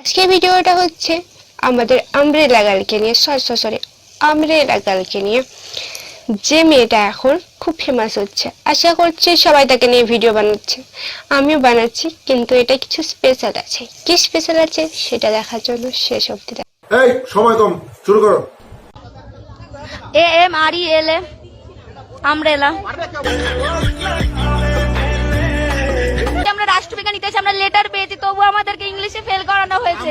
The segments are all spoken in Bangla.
আজকে ভিডিওটা হচ্ছে আমাদের আমব্রেলা গার্লকে নিয়ে, সরি আমব্রেলা গার্লকে নিয়ে, যে মেয়েটা এখন খুব ফেমাস হচ্ছে। আশা করছি সবাই তাকে নিয়ে ভিডিও বানাচ্ছে, আমিও বানাচ্ছি, কিন্তু এটা কিছু স্পেশাল আছে। কি স্পেশাল আছে সেটা দেখার জন্য শেষ অবধি এই সময় কম, শুরু করো। AMRELA umbrella. আমরা রাষ্ট্রবিজ্ঞান ইতিহাসে আমরা লেটার পেয়েছি, তবু আমাদেরকে ইংলিশে ফেল করানো হয়েছে।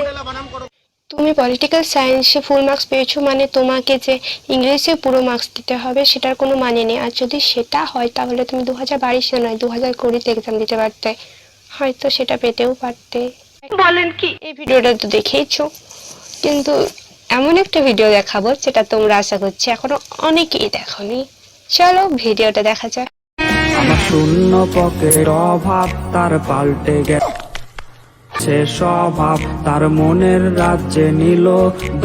তুমি পলিটিক্যাল সায়েন্সে ফুল মার্কস পেয়েছো মানে তোমাকে যে ইংলিশে পুরো মার্কস দিতে হবে সেটার কোনো মানে নেই। আর যদি সেটা হয় তাহলে তুমি 2022-এ নয় 2020-তে এক্সাম দিতে পারতে, হয়তো সেটা পেতেও পারতে। বলেন কি? এই ভিডিওটা তো দেখেইছো, কিন্তু এমন একটা ভিডিও দেখাবো যেটা তোমরা আশা করছি এখনো অনেকেই দেখোনি। চলো ভিডিওটা দেখা যাক। আমার শূন্য পকের অভাব তার পাল্টে গেছে স্বভাব, তার মনের রাজ্যে নিল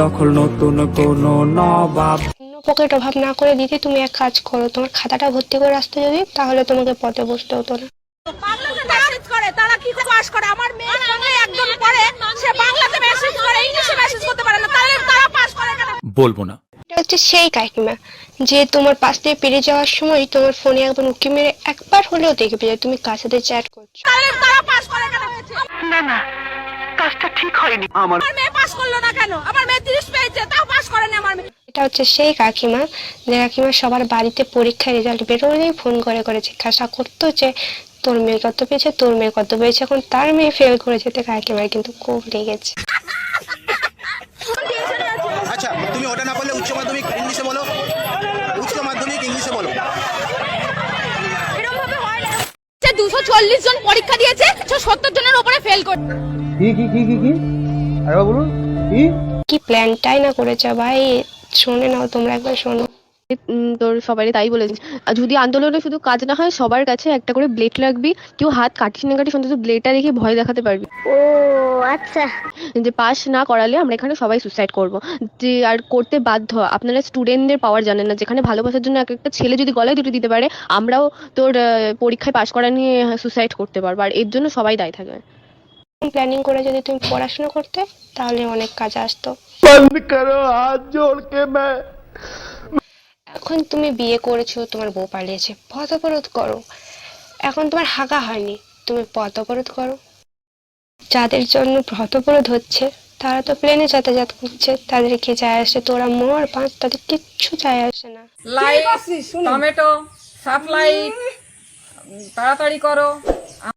দখল নতুন কোন নবাব। পকেট অভাব না করে দিতে তুমি এক কাজ করো, তোমার খাতাটা ভর্তি করে আসতে যদি, তাহলে তোমাকে পথে বসতে হতো না। বাংলাতে মেসেজ করে, তারা কি করে পাস করে? আমার মেয়ের সঙ্গে একজন পড়ে, সে বাংলাতে মেসেজ করে, ইংলিশে মেসেজ করতে পারে না, তাহলে তারা পাস করে কেন? বলবো না। এটা হচ্ছে সেই কাকিমা যে তোমার পাশ দিয়ে পেরিয়ে যাওয়ার সময় তোমার ফোনে একবার উঁকি মেরে একবার হলেও দেখবে যে তুমি কার সাথে চ্যাট করছো। তাহলে তারা পাস করে কেন? না কাজটা ঠিক হয়নি। আমার মেয়ে পাস করলো না কেন? আমার মেয়ে 30 পেয়েছে, তাও পাস করেনি আমার মেয়ে। এটা হচ্ছে সেই কাকিমা যে কাকিমা সবার বাড়িতে পরীক্ষার রেজাল্ট বেরোলেই ফোন করে জিজ্ঞাসা করতো যে তোর মেয়ে কত পেয়েছে, তোর মেয়ে কত পেয়েছে। এখন তার মেয়ে ফেল করেছে, তো কাকিমার কিন্তু খুব লেগেছে। আচ্ছা, তুমি ওটা না বললে উচ্চ মাধ্যমিক ইংলিশে বলো, উচ্চ মাধ্যমিক ইংলিশে বলো। এরকম ভাবে হয় না। 240 জন পরীক্ষা দিয়েছে, 70 জনের উপরে ফেল করে। কি আরে বলুন কি কি প্ল্যানটাই না করেছে ভাই, শুনে নাও তোমরা একবার শোনো। তোর সবারই তাই বলেছিস। আর যদি আন্দোলনে শুধু কাজ না হয়, সবার কাছে একটা করে ব্লেড রাখবি। কেউ হাত কাটিস না কাটিস, অন্তত ব্লেডটা দেখে ভয় দেখাতে পারবি। ও আচ্ছা। যে পাস না করালে আমরা এখানে সবাই সুসাইড করব, যে আর করতে বাধ্য। আপনারা স্টুডেন্টদের পাওয়ার জানেন না, যেখানে ভালোবাসার জন্য এক একটা ছেলে যদি গলায় দুটো দিতে পারে, আমরাও তোর পরীক্ষায় পাস করা নিয়ে সুসাইড করতে পারবো, আর এর জন্য সবাই দায়ী থাকবে। প্ল্যানিং করে যদি তুমি পড়াশোনা করতে তাহলে অনেক কাজে আসতো। বন্ধ করো, হাত জোড় কে मैं। এখন তুমি বিয়ে করেছো, তোমার বউ পালিয়েছে, পথ অবরোধ করো। এখন তোমার হাগা হয়নি, তুমি পথ অবরোধ করো। যাদের জন্য পথ অবরোধ হচ্ছে তারা তো প্লেনে যাতায়াত করছে, তাদের কি যায় আসে? তোরা মর বাঁচ, তাদের কিচ্ছু যায় আসে না। লাইট, টমেটো, সাপ্লাই, তাড়াতাড়ি করো।